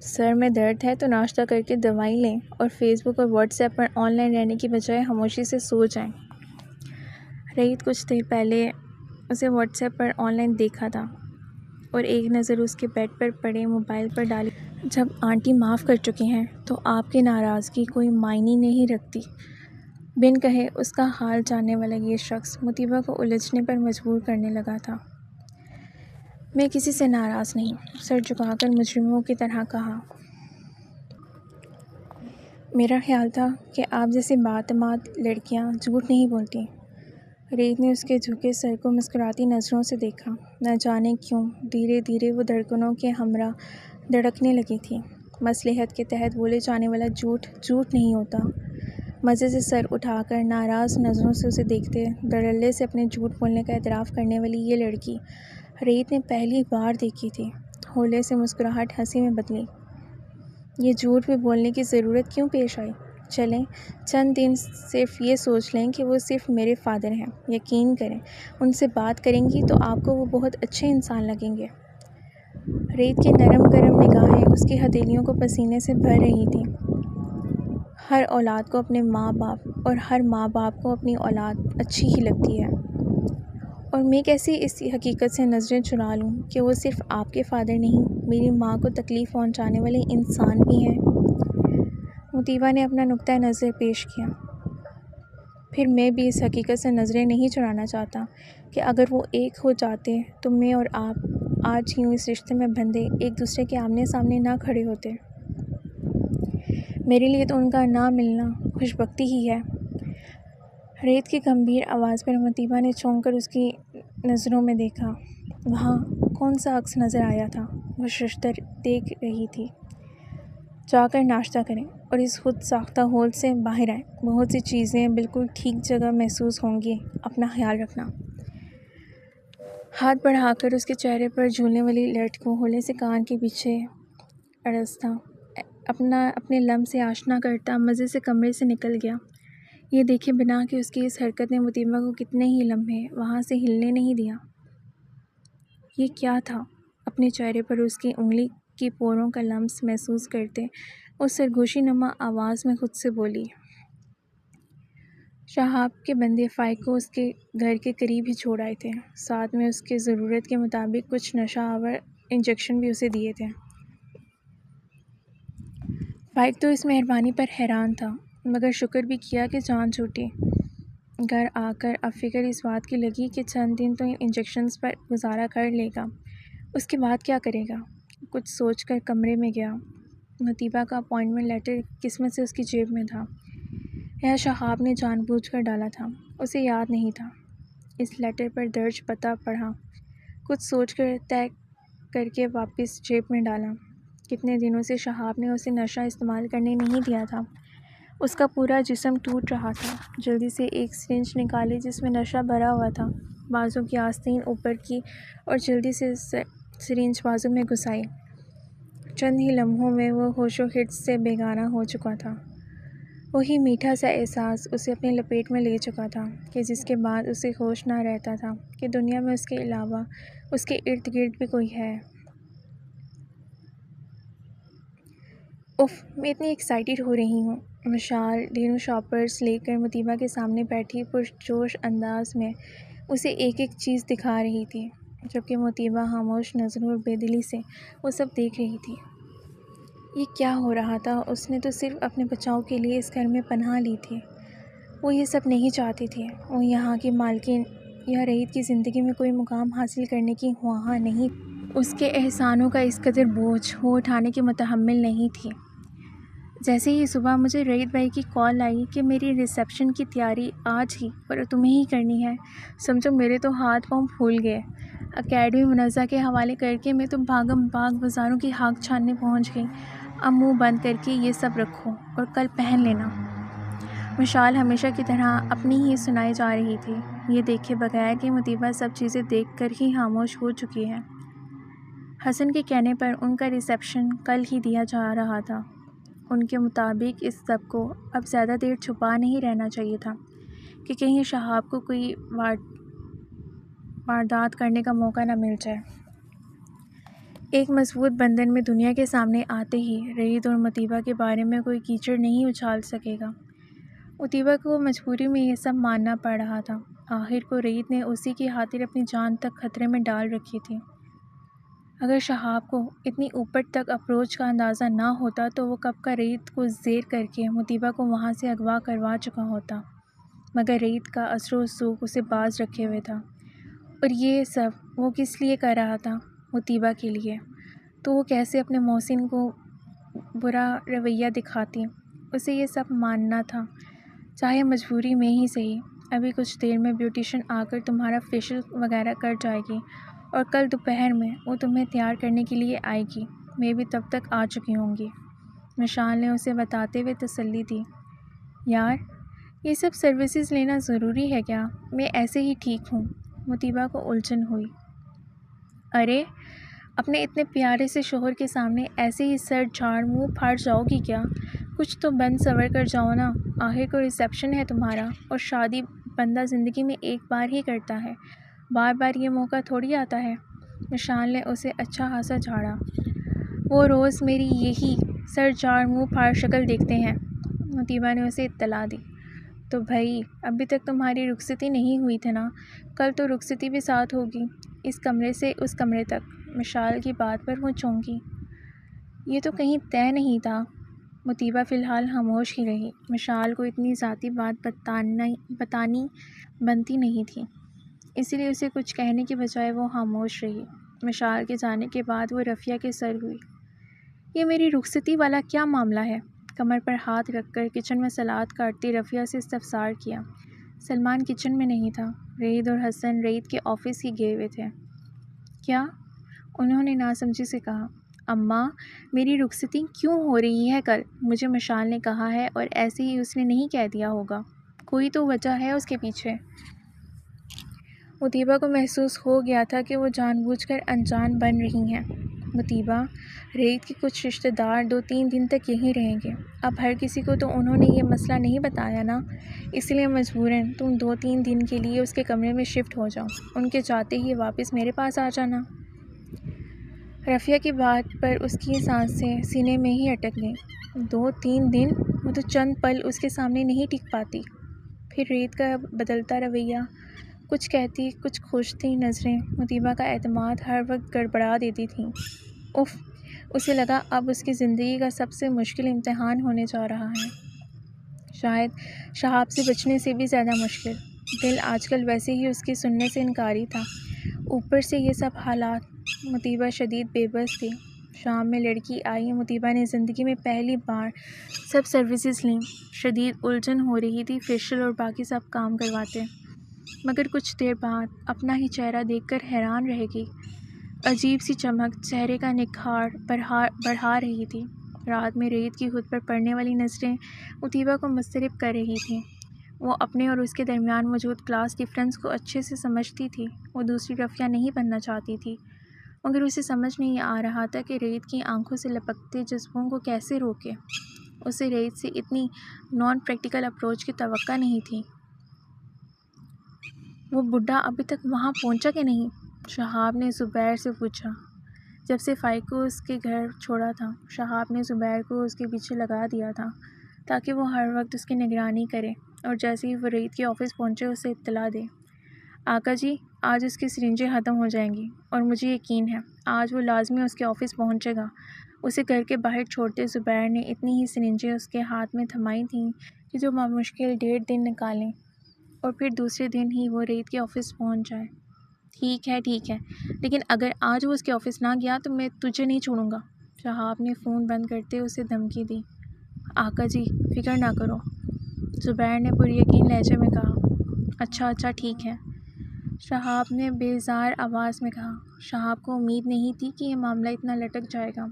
سر میں درد ہے تو ناشتہ کر کے دوائی لیں اور فیس بک اور what's app per on line رہنے کی بجائے خاموشی سے سو جائیں۔ رعیت کچھ دیر پہلے اسے what's app per on line دیکھا تھا اور ایک نظر اس کے بیڈ پر پڑے موبائل پر ڈالی۔ جب آنٹی معاف کر چکی ہیں تو آپ کی ناراضگی کوئی معنی نہیں رکھتی۔ بن کہے اس کا حال جاننے والا یہ شخص مطیبہ کو الجھنے پر مجبور کرنے لگا تھا۔ میں کسی سے ناراض نہیں، سر جھکا کر مجرموں کی طرح کہا۔ میرا خیال تھا کہ آپ جیسی بااعتماد لڑکیاں جھوٹ نہیں بولتی۔ رعیت نے اس کے جھکے سر کو مسکراتی نظروں سے دیکھا۔ نہ جانے کیوں دھیرے دھیرے وہ دھڑکنوں کے ہمراہ دھڑکنے لگی تھی۔ مصلحت کے تحت بولے جانے والا جھوٹ نہیں ہوتا۔ مزے سے سر اٹھا کر ناراض نظروں سے اسے دیکھتے دھڑلے سے اپنے جھوٹ بولنے کا اعتراف کرنے والی یہ لڑکی رعیت نے پہلی بار دیکھی تھی۔ ہولے سے مسکراہٹ ہنسی میں بدلی۔ یہ جھوٹ بھی بولنے کی ضرورت کیوں پیش آئی؟ چلیں چند دن صرف یہ سوچ لیں کہ وہ صرف میرے فادر ہیں، یقین کریں ان سے بات کریں گی تو آپ کو وہ بہت اچھے انسان لگیں گے۔ رعیت کی نرم گرم نگاہیں اس کی ہتھیلیوں کو پسینے سے بھر رہی تھیں۔ ہر اولاد کو اپنے ماں باپ اور ہر ماں باپ کو اپنی اولاد اچھی ہی لگتی ہے، اور میں کیسے اس حقیقت سے نظریں چرا لوں کہ وہ صرف آپ کے فادر نہیں، میری ماں کو تکلیف پہنچانے والے انسان بھی ہیں۔ مطیبہ نے اپنا نقطۂ نظر پیش کیا۔ پھر میں بھی اس حقیقت سے نظریں نہیں چرانا چاہتا کہ اگر وہ ایک ہو جاتے تو میں اور آپ آج یوں اس رشتے میں بندھے ایک دوسرے کے آمنے سامنے نہ کھڑے ہوتے۔ میرے لیے تو ان کا نہ ملنا خوش بختی ہی ہے۔ ریت کی گمبھیر آواز پر مطیبہ نے چونک کر اس کی نظروں میں دیکھا۔ وہاں کون سا عکس نظر آیا تھا؟ وہ ششدر دیکھ رہی تھی۔ جا کر ناشتہ کریں اور اس خود ساختہ ہول سے باہر آئیں۔ بہت سی چیزیں بالکل ٹھیک جگہ محسوس ہوں گی، اپنا خیال رکھنا۔ ہاتھ بڑھا کر اس کے چہرے پر جھولنے والی لٹ کو ہولے سے کان کے پیچھے اڑستا، اپنے لم سے آشنا کرتا مزے سے کمرے سے نکل گیا، یہ دیکھے بنا کہ اس کی اس حرکت نے مطیبہ کو کتنے ہی لمحے وہاں سے ہلنے نہیں دیا۔ یہ کیا تھا؟ اپنے چہرے پر اس کی انگلی کی پوروں کا لمس محسوس کرتے اس سرگوشی نما آواز میں خود سے بولی۔ شہاب کے بندے فائق کو اس کے گھر کے قریب ہی چھوڑ آئے تھے، ساتھ میں اس کے ضرورت کے مطابق کچھ نشہ آور انجیکشن بھی اسے دیے تھے۔ فائق تو اس مہربانی پر حیران تھا، مگر شکر بھی کیا کہ جان چھوٹی۔ گھر آ کر اب فکر اس بات کی لگی کہ چند دن تو ان انجیکشنز پر گزارا کر لے گا، اس کے بعد کیا کرے گا؟ کچھ سوچ کر کمرے میں گیا۔ مطیبہ کا اپائنٹمنٹ لیٹر قسمت سے اس کی جیب میں تھا، یا شہاب نے جان بوجھ کر ڈالا تھا، اسے یاد نہیں تھا۔ اس لیٹر پر درج پتہ پڑھا، کچھ سوچ کر طے کر کے واپس جیب میں ڈالا۔ کتنے دنوں سے شہاب نے اسے نشہ استعمال کرنے نہیں دیا تھا، اس کا پورا جسم ٹوٹ رہا تھا۔ جلدی سے ایک سرنج نکالی جس میں نشہ بھرا ہوا تھا، بازو کی آستین اوپر کی اور جلدی سے سرنج بازو میں گھسائی۔ چند ہی لمحوں میں وہ ہوش و حرص سے بیگانہ ہو چکا تھا۔ وہی میٹھا سا احساس اسے اپنے لپیٹ میں لے چکا تھا کہ جس کے بعد اسے ہوش نہ رہتا تھا کہ دنیا میں اس کے علاوہ اس کے ارد گرد بھی کوئی ہے۔ اف، میں اتنی ایکسائٹیڈ ہو رہی ہوں۔ مشال ڈینو شاپرز لے کر مطیبہ کے سامنے بیٹھی پرجوش انداز میں اسے ایک ایک چیز دکھا رہی تھی، جبکہ مطیبہ خاموش نظروں اور بے دلی سے وہ سب دیکھ رہی تھی۔ یہ کیا ہو رہا تھا؟ اس نے تو صرف اپنے بچاؤ کے لیے اس گھر میں پناہ لی تھی، وہ یہ سب نہیں چاہتی تھی۔ وہ یہاں کی مالکن یا ریت کی زندگی میں کوئی مقام حاصل کرنے کی خواہاں نہیں، اس کے احسانوں کا اس قدر بوجھ وہ اٹھانے کی متحمل نہیں تھی۔ جیسے ہی صبح مجھے ریت بھائی کی کال آئی کہ میری ریسیپشن کی تیاری آج ہی اور تمہیں ہی کرنی ہے، سمجھو میرے تو ہاتھ پاؤں پھول گئے۔ اکیڈمی منزہ کے حوالے کر کے میں تو بھاگم بھاگ بازاروں کی ہاک چھاننے پہنچ گئی۔ اب منہ بند کر کے یہ سب رکھو اور کل پہن لینا۔ مشال ہمیشہ کی طرح اپنی ہی سنائی جا رہی تھی، یہ دیکھے بغیر کہ مطیبہ سب چیزیں دیکھ کر ہی خاموش ہو چکی ہے۔ حسن کے کہنے پر ان کا ریسیپشن کل ہی دیا جا رہا تھا۔ ان کے مطابق اس سب کو اب زیادہ دیر چھپا نہیں رہنا چاہیے تھا کہ کہیں شہاب کو کوئی واردات کرنے کا موقع نہ مل جائے۔ ایک مضبوط بندھن میں دنیا کے سامنے آتے ہی ریت اور مطیبہ کے بارے میں کوئی کیچڑ نہیں اچھال سکے گا۔ مطیبہ کو مجبوری میں یہ سب ماننا پڑ رہا تھا، آخر کو ریت نے اسی کی خاطر اپنی جان تک خطرے میں ڈال رکھی تھی۔ اگر شہاب کو اتنی اوپر تک اپروچ کا اندازہ نہ ہوتا تو وہ کب کا ریت کو زیر کر کے مطیبہ کو وہاں سے اغوا کروا چکا ہوتا، مگر ریت کا اثر و رسوخ اسے باز رکھے ہوئے تھا۔ اور یہ سب وہ کس لیے کر رہا تھا؟ مطیبہ کے لیے۔ تو وہ کیسے اپنے محسن کو برا رویہ دکھاتی؟ اسے یہ سب ماننا تھا، چاہے مجبوری میں ہی صحیح۔ ابھی کچھ دیر میں بیوٹیشن آ کر تمہارا فیشل وغیرہ کر جائے گی اور کل دوپہر میں وہ تمہیں تیار کرنے کے لیے آئے گی، میں بھی تب تک آ چکی ہوں گی۔ مشال نے اسے بتاتے ہوئے تسلی دی۔ یار، یہ سب سروسز لینا ضروری ہے کیا؟ میں ایسے ہی ٹھیک ہوں۔ مطیبہ کو الجھن ہوئی۔ ارے، اپنے اتنے پیارے سے شوہر کے سامنے ایسے ہی سر جھاڑ منہ پھاڑ جاؤ گی کیا؟ کچھ تو بن سنور کر جاؤ نا، آخر کو ریسیپشن ہے تمہارا، اور شادی بندہ زندگی میں ایک بار ہی کرتا ہے، بار بار یہ موقع تھوڑی آتا ہے۔ مشال نے اسے اچھا خاصا جھاڑا۔ وہ روز میری یہی سر جھاڑ منہ پھاڑ شکل دیکھتے ہیں، مطیبہ نے اسے اطلاع دی۔ تو بھائی ابھی تک تمہاری رخصتی نہیں ہوئی تھی نا، کل تو رخصتی بھی ساتھ ہوگی، اس کمرے سے اس کمرے تک۔ مشال کی بات پر وہ چونکی۔ یہ تو کہیں طے نہیں تھا۔ مطیبہ فی الحال خاموش ہی رہی۔ مشال کو اتنی ذاتی بات بتانی بنتی نہیں تھی، اسی لیے اسے کچھ کہنے کی بجائے وہ خاموش رہی۔ مشال کے جانے کے بعد وہ رفیہ کے سر ہوئی۔ یہ میری رخصتی والا کیا معاملہ ہے؟ کمر پر ہاتھ رکھ کر کچن میں سلاد کاٹتی رفیہ سے استفسار کیا۔ سلمان کچن میں نہیں تھا، رعید اور حسن رعید کے آفس ہی گئے ہوئے تھے۔ کیا؟ انہوں نے ناسمجھی سے کہا۔ اماں میری رخصتی کیوں ہو رہی ہے کل؟ مجھے مشال نے کہا ہے، اور ایسے ہی اس نے نہیں کہہ دیا ہوگا، کوئی تو وجہ ہے اس کے پیچھے۔ مطیبہ کو محسوس ہو گیا تھا کہ وہ جان بوجھ کر انجان بن رہی ہیں۔ مطیبہ رعید کے کچھ رشتہ دار 2-3 دن تک یہیں رہیں گے، اب ہر کسی کو تو انہوں نے یہ مسئلہ نہیں بتایا نا، اس لیے مجبوراً تم 2-3 دن کے لیے اس کے کمرے میں شفٹ ہو جاؤ، ان کے جاتے ہی واپس میرے پاس آ جانا۔ رفیہ کی بات پر اس کی سانسیں سینے میں ہی اٹک گئیں۔ 2-3 دن؟ وہ تو چند پل اس کے سامنے نہیں ٹک پاتی۔ پھر رعید کا بدلتا رویہ، کچھ کہتی کچھ کھوجتی نظریں مطیبہ کا اعتماد ہر وقت گڑبڑا دیتی تھیں۔ اف، اسے لگا اب اس کی زندگی کا سب سے مشکل امتحان ہونے جا رہا ہے، شاید شہاب سے بچنے سے بھی زیادہ مشکل۔ دل آج کل ویسے ہی اس کی سننے سے انکاری تھا، اوپر سے یہ سب حالات۔ مطیبہ شدید بے بس تھی۔ شام میں لڑکی آئی، مطیبہ نے زندگی میں پہلی بار سب سروسز لیں، شدید الجھن ہو رہی تھی، فیشل اور باقی سب کام کرواتے، مگر کچھ دیر بعد اپنا ہی چہرہ دیکھ کر حیران رہ گئی۔ عجیب سی چمک چہرے کا نکھار بڑھا رہی تھی۔ رات میں رعید کی خود پر پڑنے والی نظریں مطیبہ کو مضطرب کر رہی تھیں۔ وہ اپنے اور اس کے درمیان موجود کلاس ڈفرینس کو اچھے سے سمجھتی تھی، وہ دوسری رفیہ نہیں بننا چاہتی تھی، مگر اسے سمجھ نہیں آ رہا تھا کہ رعید کی آنکھوں سے لپکتے جذبوں کو کیسے روکے۔ اسے رعید سے اتنی نان پریکٹیکل اپروچ کی توقع نہیں تھی۔ وہ بڈھا ابھی تک وہاں پہنچا کہ نہیں؟ شہاب نے زبیر سے پوچھا۔ جب سے فائق کو اس کے گھر چھوڑا تھا، شہاب نے زبیر کو اس کے پیچھے لگا دیا تھا تاکہ وہ ہر وقت اس کی نگرانی کرے، اور جیسے ہی وہ رعید کے آفس پہنچے اسے اطلاع دے۔ آقا جی، آج اس کی سرنجیں ختم ہو جائیں گی، اور مجھے یقین ہے آج وہ لازمی اس کے آفس پہنچے گا۔ اسے گھر کے باہر چھوڑتے زبیر نے اتنی ہی سرنجیں اس کے ہاتھ میں تھمائی تھیں کہ جو بمشکل 1.5 دن نکالیں، اور پھر دوسرے دن ہی وہ رعید کے آفس پہنچ جائے۔ ٹھیک ہے، لیکن اگر آج وہ اس کے آفس نہ گیا تو میں تجھے نہیں چھوڑوں گا، شہاب نے فون بند کرتے اسے دھمکی دی۔ آقا جی فکر نہ کرو، زبیر نے پر یقین لہجے میں کہا۔ اچھا ٹھیک ہے، شہاب نے بیزار آواز میں کہا۔ شہاب کو امید نہیں تھی کہ یہ معاملہ اتنا لٹک جائے گا۔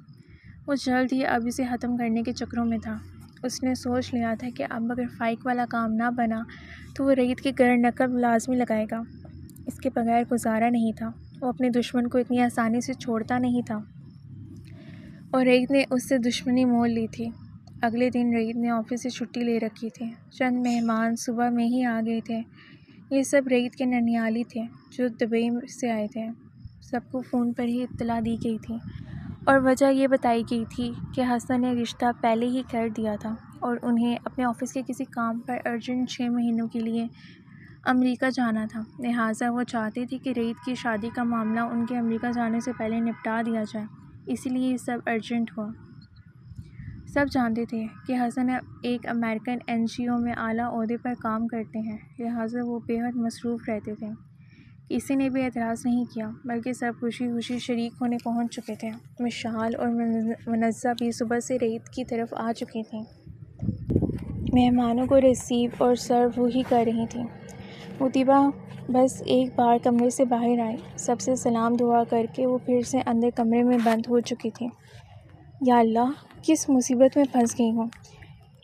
وہ جلد ہی اب اسے ختم کرنے کے چکروں میں تھا۔ اس نے سوچ لیا تھا کہ اب اگر فائق والا کام نہ بنا تو وہ رعید کے گھر نقب لازمی لگائے گا، اس کے بغیر گزارا نہیں تھا۔ وہ اپنے دشمن کو اتنی آسانی سے چھوڑتا نہیں تھا، اور رعید نے اس سے دشمنی مول لی تھی۔ اگلے دن رعید نے آفس سے چھٹی لے رکھی تھی۔ چند مہمان صبح میں ہی آ گئے تھے۔ یہ سب رعید کے ننیالی تھے جو دبئی سے آئے تھے۔ سب کو فون پر ہی اطلاع دی گئی تھی، اور وجہ یہ بتائی گئی تھی کہ حسن نے رشتہ پہلے ہی کر دیا تھا، اور انہیں اپنے آفس کے کسی کام پر ارجنٹ 6 مہینوں کے لیے امریکہ جانا تھا، لہٰذا وہ چاہتے تھے کہ رعید کی شادی کا معاملہ ان کے امریکہ جانے سے پہلے نپٹا دیا جائے، اسی لیے یہ سب ارجنٹ ہوا۔ سب جانتے تھے کہ حسن ایک امریکن NGO میں اعلیٰ عہدے پر کام کرتے ہیں، لہٰذا وہ بے حد مصروف رہتے تھے۔ کسی نے بھی اعتراض نہیں کیا، بلکہ سب خوشی شریک ہونے پہنچ چکے تھے۔ مشال اور منزہ بھی صبح سے رعید کی طرف آ چکی تھیں، مہمانوں کو ریسیو اور سرو وہی کر رہی تھیں۔ مطیبہ بس ایک بار کمرے سے باہر آئی، سب سے سلام دعا کر کے وہ پھر سے اندر کمرے میں بند ہو چکی تھی۔ یا اللہ، کس مصیبت میں پھنس گئی ہوں۔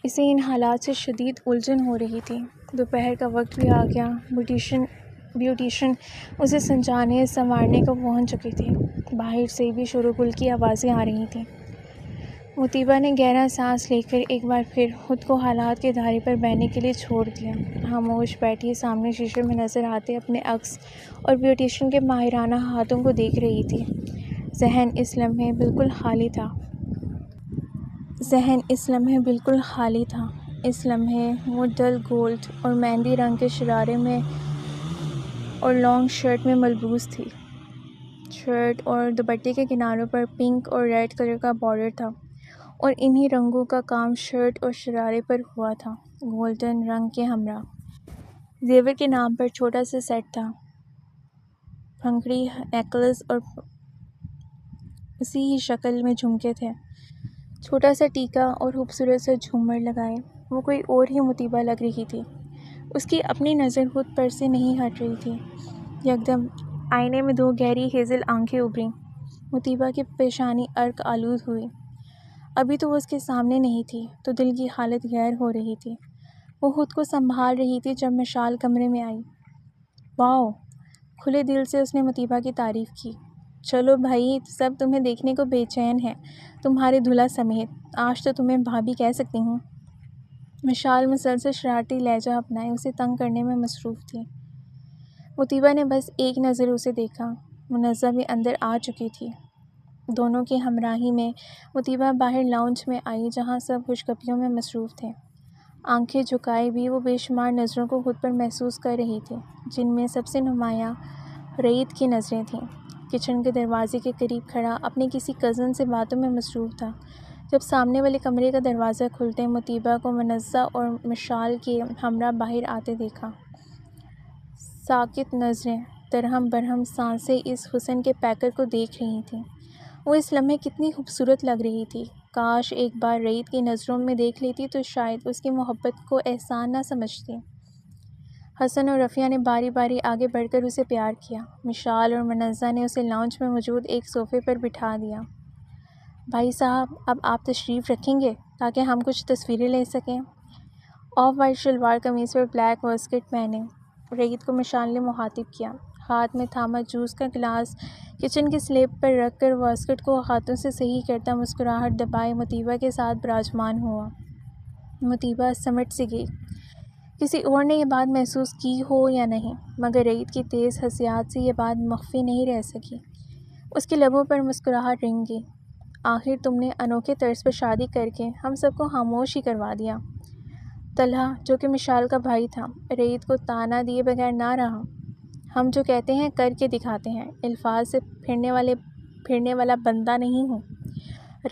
اسے ان حالات سے شدید الجھن ہو رہی تھی۔ دوپہر کا وقت بھی آ گیا، بیوٹیشن اسے سجانے سنوارنے کو پہنچ چکی تھی۔ باہر سے بھی شور و گل کی آوازیں آ رہی تھیں۔ مطیبہ نے گہرا سانس لے کر ایک بار پھر خود کو حالات کے دھارے پر بہنے کے لیے چھوڑ دیا۔ خاموش بیٹھی سامنے شیشے میں نظر آتے اپنے عکس اور بیوٹیشن کے ماہرانہ ہاتھوں کو دیکھ رہی تھی۔ ذہن اس لمحے بالکل خالی تھا۔ اس لمحے وہ ڈل گولڈ اور مہندی رنگ کے شرارے میں اور لانگ شرٹ میں ملبوس تھی۔ شرٹ اور دوپٹے کے کناروں پر پنک اور ریڈ کلر کا بارڈر تھا اور انہی رنگوں کا کام شرٹ اور شرارے پر ہوا تھا، گولڈن رنگ کے ہمراہ۔ زیور کے نام پر چھوٹا سا سیٹ تھا، پھنکڑی، نیکلس اور اسی ہی شکل میں جھمکے تھے، چھوٹا سا ٹیکا اور خوبصورت سا جھومر لگائے۔ وہ کوئی اور ہی مطیبہ لگ رہی تھی۔ اس کی اپنی نظر خود پر سے نہیں ہٹ رہی تھی۔ یکدم آئینے میں دو گہری ہیزل آنکھیں ابھریں۔ مطیبہ کی پیشانی عرق آلود ہوئی۔ ابھی تو وہ اس کے سامنے نہیں تھی تو دل کی حالت غیر ہو رہی تھی۔ وہ خود کو سنبھال رہی تھی جب مشال کمرے میں آئی۔ واؤ! کھلے دل سے اس نے مطیبہ کی تعریف کی۔ چلو بھائی، سب تمہیں دیکھنے کو بے چین ہیں، تمہارے دلہا سمیت۔ آج تو تمہیں بھابھی کہہ سکتی ہوں۔ مشال مسلسل شرارتی لہجہ اپنائے اسے تنگ کرنے میں مصروف تھی۔ مطیبہ نے بس ایک نظر اسے دیکھا۔ منزہ بھی اندر آ چکی تھی۔ دونوں کی ہمراہی میں مطیبہ باہر لاؤنج میں آئی جہاں سب خوش گپیوں میں مصروف تھے۔ آنکھیں جھکائے بھی وہ بے شمار نظروں کو خود پر محسوس کر رہی تھی، جن میں سب سے نمایاں رعیت کی نظریں تھیں۔ کچن کے دروازے کے قریب کھڑا اپنے کسی کزن سے باتوں میں مصروف تھا جب سامنے والے کمرے کا دروازہ کھلتے مطیبہ کو منزہ اور مشال کے ہمراہ باہر آتے دیکھا۔ ساکت نظریں، درہم برہم سانسیں اس حسن کے پیکر کو دیکھ رہی تھیں۔ وہ اس لمحے کتنی خوبصورت لگ رہی تھی۔ کاش ایک بار رعیت کی نظروں میں دیکھ لیتی تو شاید اس کی محبت کو احسان نہ سمجھتی۔ حسن اور رفیہ نے باری باری آگے بڑھ کر اسے پیار کیا۔ مشال اور منزہ نے اسے لاؤنج میں موجود ایک صوفے پر بٹھا دیا۔ بھائی صاحب، اب آپ تشریف رکھیں گے تاکہ ہم کچھ تصویریں لے سکیں؟ آف وائٹ شلوار قمیص پر بلیک واسکٹ پہنے رعیت کو مشال نے مخاطب کیا۔ ہاتھ میں تھاما جوس کا گلاس کچن کی سلیب پر رکھ کر واسکٹ کو ہاتھوں سے صحیح کرتا مسکراہٹ دبائے مطیبہ کے ساتھ براجمان ہوا۔ مطیبہ سمٹ سی گئی۔ کسی اور نے یہ بات محسوس کی ہو یا نہیں، مگر رعیت کی تیز حسیات سے یہ بات مخفی نہیں رہ سکی۔ اس کے لبوں پر مسکراہٹ رنگ گئی۔ آخر تم نے انوکھے طرز پر شادی کر کے ہم سب کو خاموش ہی کروا دیا۔ طلحہ، جو کہ مشال کا بھائی تھا، رعیت کو طعنہ دیے بغیر نہ رہا۔ ہم جو کہتے ہیں کر کے دکھاتے ہیں، الفاظ سے پھرنے والا بندہ نہیں ہوں۔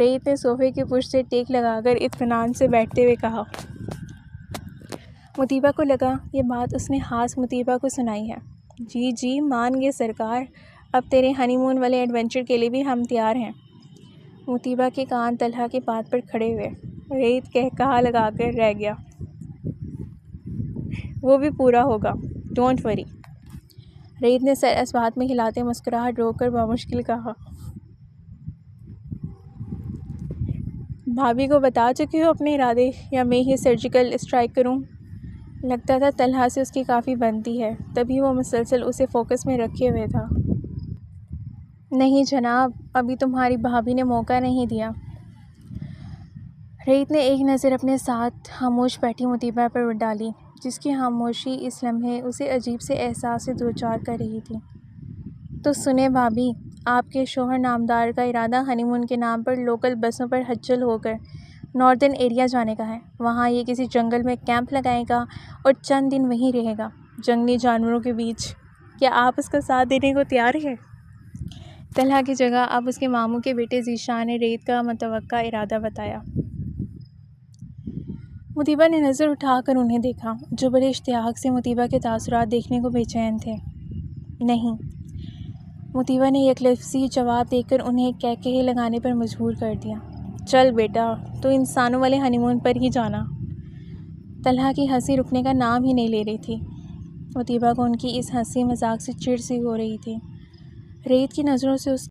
رعیت نے صوفے کی پشت سے ٹیک لگا کر اطمینان سے بیٹھتے ہوئے کہا۔ مطیبہ کو لگا یہ بات اس نے خاص مطیبہ کو سنائی ہے۔ جی جی مان گئے سرکار، اب تیرے ہنی مون والے ایڈونچر کے لیے بھی ہم تیار ہیں۔ مطیبہ کے کان طلحہ کی بات پر کھڑے ہوئے۔ رعیت قہقہا لگا کر رہ گیا۔ وہ بھی پورا ہوگا، ڈونٹ وری۔ رعیت نے سر اس بات میں ہلاتے مسکراہٹ روک کر بمشکل کہا۔ بھابھی کو بتا چکی ہو اپنے ارادے یا میں ہی سرجیکل اسٹرائک کروں؟ لگتا تھا طلحہ سے اس کی کافی بنتی ہے، تبھی وہ مسلسل اسے فوکس میں رکھے ہوئے تھا۔ نہیں جناب، ابھی تمہاری بھابھی نے موقع نہیں دیا۔ رعیت نے ایک نظر اپنے ساتھ خاموش بیٹھی مطیبہ پر ڈالی، جس کی خاموشی اس لمحے اسے عجیب سے احساس سے دوچار کر رہی تھی۔ تو سنیں بھابھی، آپ کے شوہر نامدار کا ارادہ ہنی مون کے نام پر لوکل بسوں پر ہجل ہو کر ناردرن ایریا جانے کا ہے۔ وہاں یہ کسی جنگل میں کیمپ لگائے گا اور چند دن وہیں رہے گا، جنگلی جانوروں کے بیچ۔ کیا آپ اس کا ساتھ دینے کو تیار ہیں؟ طلحہ کی جگہ اب اس کے ماموں کے بیٹے ذیشان نے رعیت کا متوقع ارادہ بتایا۔ مطیبہ نے نظر اٹھا کر انہیں دیکھا، جو بڑے اشتیاق سے مطیبہ کے تاثرات دیکھنے کو بے چین تھے۔ نہیں، مطیبہ نے یک لفظی جواب دے کر انہیں قہقہے لگانے پر مجبور کر دیا۔ چل بیٹا، تو انسانوں والے ہنی مون پر ہی جانا۔ طلحہ کی ہنسی رکنے کا نام ہی نہیں لے رہی تھی۔ مطیبہ کو ان کی اس ہنسی مذاق سے چڑ سی ہو رہی تھی۔ رعیت کی نظروں سے اس